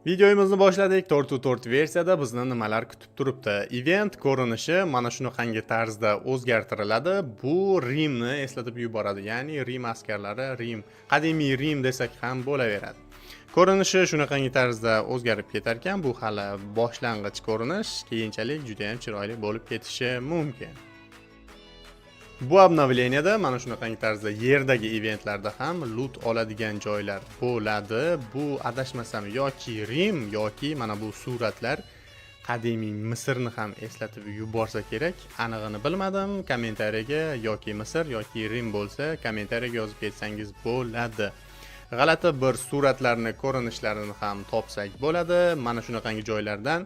Videomizni boshladik. 4 versiyada bizni nimalar kutib turibdi? Event ko'rinishi mana shunaqangi tarzda o'zgartiriladi. Bu Rimni eslatib yuboradi. Ya'ni Rim askarlari, qadimiy Rim desak ham bo'laveradi. Ko'rinishi shunaqangi tarzda o'zgarib ketar ekan. Bu hali boshlang'ich ko'rinish, keyinchalik juda ham chiroyli bo'lib ketishi mumkin. Bu obnovleniyada mana shunaqangi tarzda yerdagi eventlarda ham loot oladigan joylar bo'ladi. Bu adashmasam yoki Rim yoki mana bu suratlar qadimiy Misrni ham eslatib yuborsa kerak. Anig'ini bilmadim. Kommentariyaga yoki Misr yoki Rim bo'lsa, kommentariyaga yozib ketsangiz bo'ladi. G'alati bir suratlarni, ko'rinishlarini ham topsak bo'ladi. Mana shunaqangi joylardan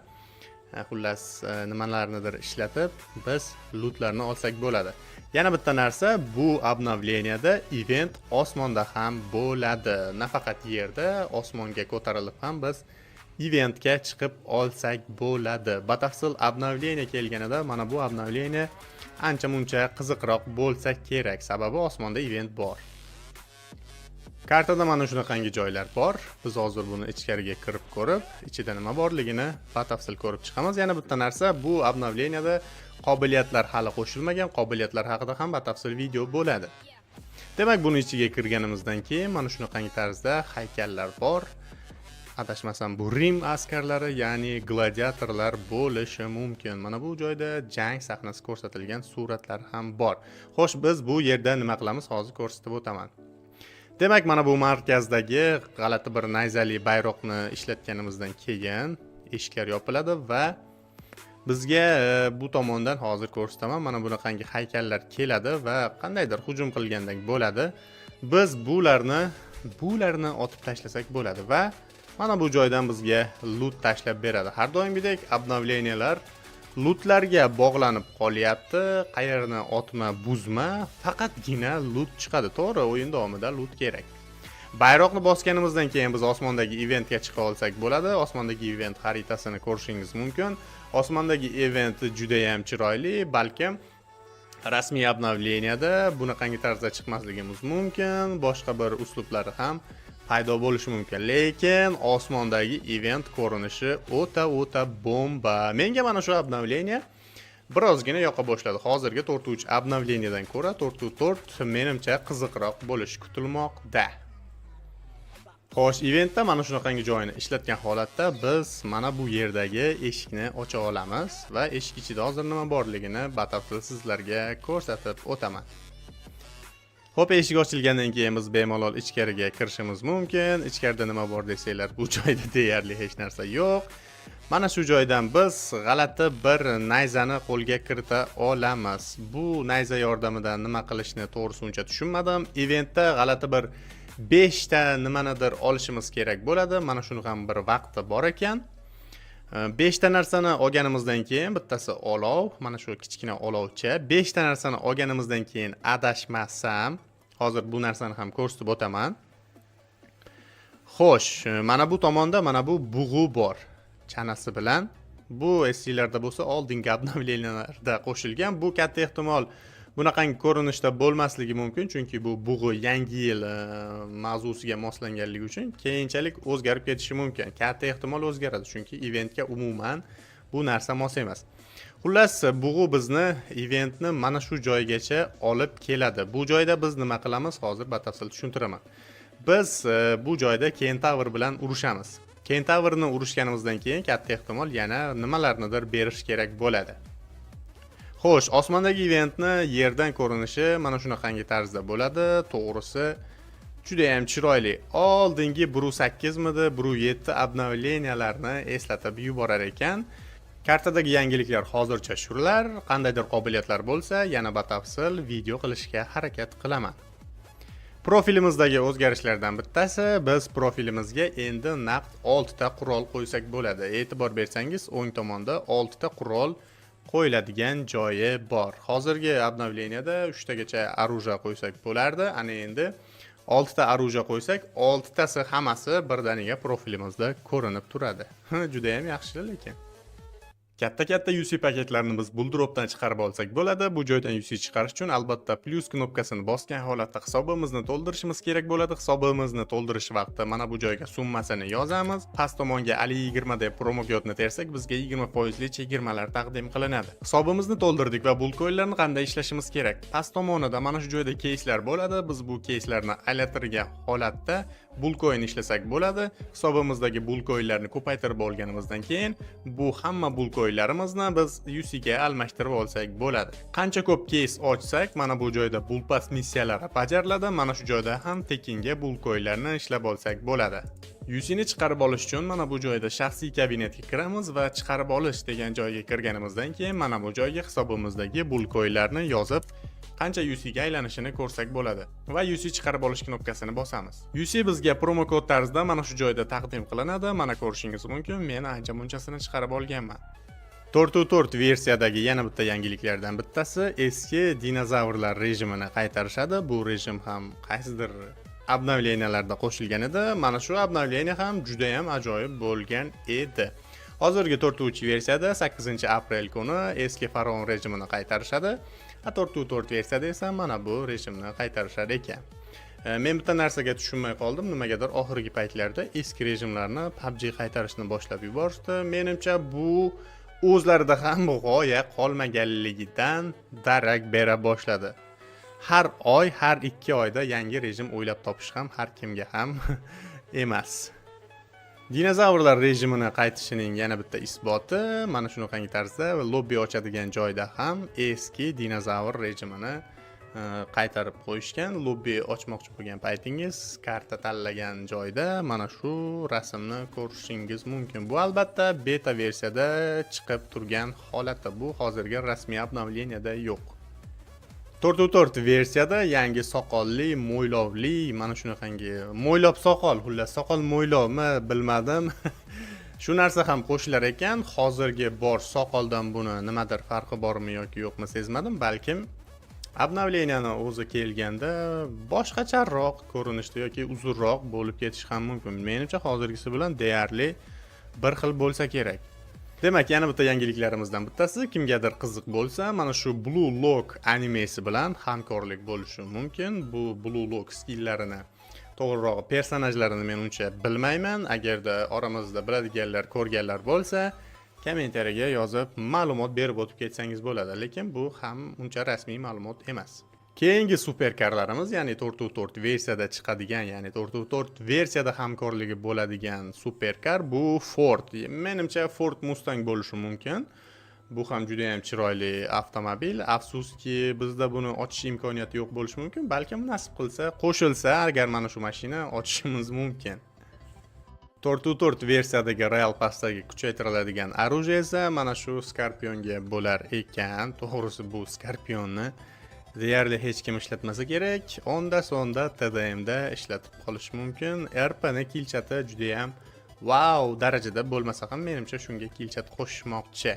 xullas nimalarnidir ishlatib biz lootlarni olsak bo'ladi. Yana bitta narsa, bu obnovleniyada event osmonda ham bo'ladi. Nafaqat yerda, osmonga ko'tarilib ham biz eventga chiqib olsak bo'ladi. Batafsil obnovleniya kelganida mana bu obnovleniya ancha-muncha qiziqroq bo'lsa kerak, sababi osmonda event bor. Kartada mana shunaqangi joylar bor. Biz hozir buni ichkariga kirib ko'rib, ichida nima borligini batafsil ko'rib chiqamiz. Yana bitta narsa, bu obnovleniyada qobiliyatlar hali qo'shilmagan, qobiliyatlar haqida ham batafsil video bo'ladi. Demak, buni ichiga kirganimizdan keyin mana shunaqangi tarzda haykallar bor. Adashmasam bu Rim askarlari, ya'ni gladiatorlar bo'lishi mumkin. Mana bu joyda jang sahnasi ko'rsatilgan suratlar ham bor. Xo'sh, biz bu yerda nima qilamiz? Hozir ko'rsatib o'taman. Demak, mana bu markazdagi g'alati bir nayzali bayroqni ishlatganimizdan keyin eshiklar yopiladi va bizga bu tomondan hozir ko'rsataman. Mana bunaqangi haykallar keladi va qandaydir hujum qilgandek bo'ladi. Biz bularni otib tashlasak bo'ladi va mana bu joydan bizga loot tashlab beradi. Har doimgidek obnovleniyalar lootlarga bog'lanib qolyapti. Qayerni otma, buzma, faqatgina loot chiqadi. To'g'ri, o'yin davomida loot kerak. Bayroqni bosganimizdan keyin biz osmondagi eventga chiqa olsak bo'ladi. Osmondagi event xaritasini ko'rishingiz mumkin. Osmondagi event juda ham chiroyli, balkim rasmiy obnovleniyada bunaqangi tarzda chiqmasligimiz mumkin. Boshqa bir uslublari ham paydo bo'lishi mumkin. Lekin osmondagi event ko'rinishi o'ta bomba. Menga mana shu obnovleniya birozgina yoqa boshladi. Hozirgi 4.3 obnovleniyadan ko'ra 4.4 menimcha qiziqroq bo'lishi kutilmoqda. Xo'sh, eventda mana shunaqangi joyini ishlatgan holatda biz mana bu yerdagi eshikni ocha olamiz va eshik ichida hozir nima borligini batafsil sizlarga ko'rsatib o'taman. Xo'p, eshik ochilgandan keyin biz bemalol ichkariga kirishimiz mumkin. Ichkarida nima bor desanglar, bu joyda deyarli hech narsa yo'q. Mana shu joydan biz g'alati bir nayzani qo'lga kirita olamiz. Bu nayza yordamida nima qilishni to'g'risi uncha tushunmadim. Eventda g'alati bir 5 ta nimanidir olishimiz kerak bo'ladi. Mana shuni ham bir vaqti bor ekan. 5 ta narsani olganimizdan keyin bittasi olov, mana shu kichkina olovcha. 5 ta narsani olganimizdan keyin adashmasam, hozir bu narsani ham ko'rsatib o'taman. Xo'sh, mana bu tomonda mana bu bug'u bor. Chanasi bilan. Bu esinglarda bo'lsa, oldingi obnovleniyalarda qo'shilgan. Bu katta ehtimol bunaqangi ko'rinishda bo'lmasligi mumkin, chunki bu bug'u yangi yil mavzusiga moslanganligi uchun keyinchalik o'zgarib ketishi mumkin. Katta ehtimol o'zgaradi, chunki eventga umuman bu narsa mos emas. Xullas, bug'u bizni eventni mana shu joygacha olib keladi. Bu joyda biz nima qilamiz? Hozir batafsil tushuntiraman. Biz bu joyda Kentavr bilan urushamiz. Kentavrni urushganimizdan keyin katta ehtimol yana nimalarnidir berish kerak bo'ladi. Xo'sh, osmondagi eventni yerdan ko'rinishi mana shunaqangi tarzda bo'ladi. To'g'risi juda ham chiroyli. Oldingi 1.8 midi, 1.7 obnovleniyalarni eslatib yuborar ekan. Kartadagi yangiliklar hozircha shular. Qandaydir qobiliyatlar bo'lsa, yana batafsil video qilishga harakat qilaman. Profilimizdagi o'zgarishlardan bittasi, biz profilimizga endi naqd 6 ta qurol qo'ysak bo'ladi. E'tibor bersangiz, o'ng tomonda 6 ta qurol qo'yiladigan joyi bor. Hozirgi obnovleniyada 3 tagacha oruja qo'ysak bo'lardi. Ana endi 6 ta oruja qo'ysak, 6 tasi hammasi birdaniga profilimizda ko'rinib turadi. Juda ham yaxshi lekin. Katta UC paketlarni biz Buldropdan chiqarib olsak bo'ladi. Bu joydan UC chiqarish uchun albatta plus knopkasini bosgan holatda hisobimizni to'ldirishimiz kerak bo'ladi. Hisobimizni to'ldirish vaqti mana bu joyga summasini yozamiz. Past tomonga Ali 20 deb promo kodni tersak, bizga 20% li chegirmalar taqdim qilinadi. Hisobimizni to'ldirdik va bulcoinlarni qanday ishlashimiz kerak? Past tomonida mana shu joyda case'lar bo'ladi. Biz bu case'larni aylantirgan holatda bulcoin ishlasak bo'ladi. Hisobimizdagi bulcoinlarni ko'paytirib olganimizdan keyin bu hamma bulcoinlarimizni biz UC ga almashtirib olsak bo'ladi. Qancha ko'p case ochsak, mana bu joyda bullpass missiyalari bajariladi. Mana shu joyda ham tekinga bulcoinlarni ishlab olsak bo'ladi. UC ni chiqarib olish uchun mana bu joyda shaxsiy kabinetga kiramiz va chiqarib olish degan joyga kirganimizdan keyin mana bu joyga hisobimizdagi bulcoinlarni yozib qancha UC ga aylanishini ko'rsak bo'ladi va UC chiqarib olish knopkasini bosamiz. UC bizga promo kod tarzida mana shu joyda taqdim qilinadi. Mana ko'rishingiz mumkin, men ancha munchasini chiqarib olganman. 4.4 versiyadagi yana bitta yangiliklardan bittasi eski dinozavrlar rejimini qaytarishadi. Bu rejim ham qaysidir obnovleniyalarda qo'shilgan edi. Mana shu obnovleniya ham juda ham ajoyib bo'lgan edi. Hozirgi 4.3 versiyada 8-aprel kuni eski faraon rejimini qaytarishadi. 4.4 versiyada esa mana bu rejimni qaytarishar ekan. Men bitta narsaga tushunmay qoldim. Nimagadir oxirgi paytlarda eski rejimlarni PUBG qaytarishni boshlab yuborishdi. Menimcha bu o'zlarida ham g'oya qolmaganligidan darak bera boshladi. Har oy, har 2 oyda yangi rejim o'ylab topish ham har kimga ham emas. Dinozavrlar rejimini qaytishining yana bitta isboti mana shunaqangi tarzda lobby ochadigan joyda ham eski dinozavr rejimini qaytarib qo'yishgan. Lobby ochmoqchi bo'lgan paytingiz karta tanlagan joyda mana shu rasmni ko'rishingiz mumkin. Bu albatta beta versiyada chiqib turgan holati. Bu hozirgi rasmiy obnovleniyada yo'q. 4.4 versiyada yangi soqolli, mo'ylovli, mana shunaqangi mo'ylov soqol, xullas soqol mo'ylovmi bilmadim. Shu narsa ham qo'shilar ekan. Hozirgi bor soqoldan buni nimadir farqi bormi yoki yo'qmi sezmadim. Balkim obnovleniyani o'zi kelganda boshqacharoq ko'rinishda yoki uzunroq bo'lib ketishi ham mumkin. Menimcha hozirgisi bilan deyarli bir xil bo'lsa kerak. Demak, yana bitta yangiliklarimizdan bittasi, kimgadir qiziq bo'lsa, mana shu Blue Lock animesi bilan hamkorlik bo'lishi mumkin. Bu Blue Lock skilllarini, to'g'riroq personajlarini men uncha bilmayman. Agarda oramizda biladiganlar, ko'rganlar bo'lsa, kommentariyaga yozib ma'lumot berib o'tib ketsangiz bo'ladi, lekin bu ham uncha rasmiy ma'lumot emas. Keyingi superkarlarimiz, ya'ni 4.4 versiyada chiqadigan, ya'ni 4.4 versiyada hamkorligi bo'ladigan superkar bu Ford. Menimcha Ford Mustang bo'lishi mumkin. Bu ham juda ham chiroyli avtomobil. Afsuski, bizda buni ochish imkoniyati yo'q bo'lishi mumkin. Balkim nasib qilsa, qo'shilsa, agar mana shu mashina ochishimiz mumkin. 4.4 versiyadagi Royal Pass'dagi kuchaytiriladigan оружие esa mana shu Scorpionga bo'lar ekan. To'g'risi bu Scorpionni deyarli hech kim ishlatmasa kerak. Onda sonda TDMda ishlatib qolish mumkin. RPni kilchati juda ham wow darajada bo'lmasa ham menimcha shunga kilchat qo'shmoqchi.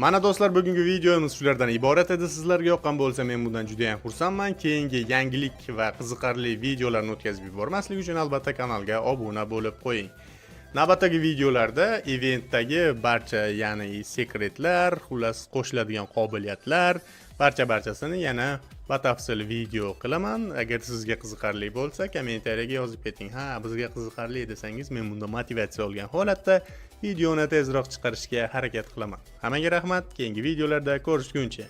Mana do'stlar, bugungi videomiz shulardan iborat edi. Sizlarga yoqqan bo'lsa, men bundan juda ham xursandman. Keyingi yangilik va qiziqarli videolarni o'tkazib yubormaslik uchun albatta kanalga obuna bo'lib qo'ying. Navbatdagi videolarda eventdagi barcha, ya'ni sekretlar, xullas qo'shiladigan qobiliyatlar, barchasini yana batafsil video qilaman. Agar sizga qiziqarli bo'lsa, kommentariyaga yozib keting. Ha, bizga qiziqarli desangiz, men bunda motivatsiya olgan holatda videoni tezroq chiqarishga harakat qilaman. Hammaga rahmat. Keyingi videolarda ko'rishguncha.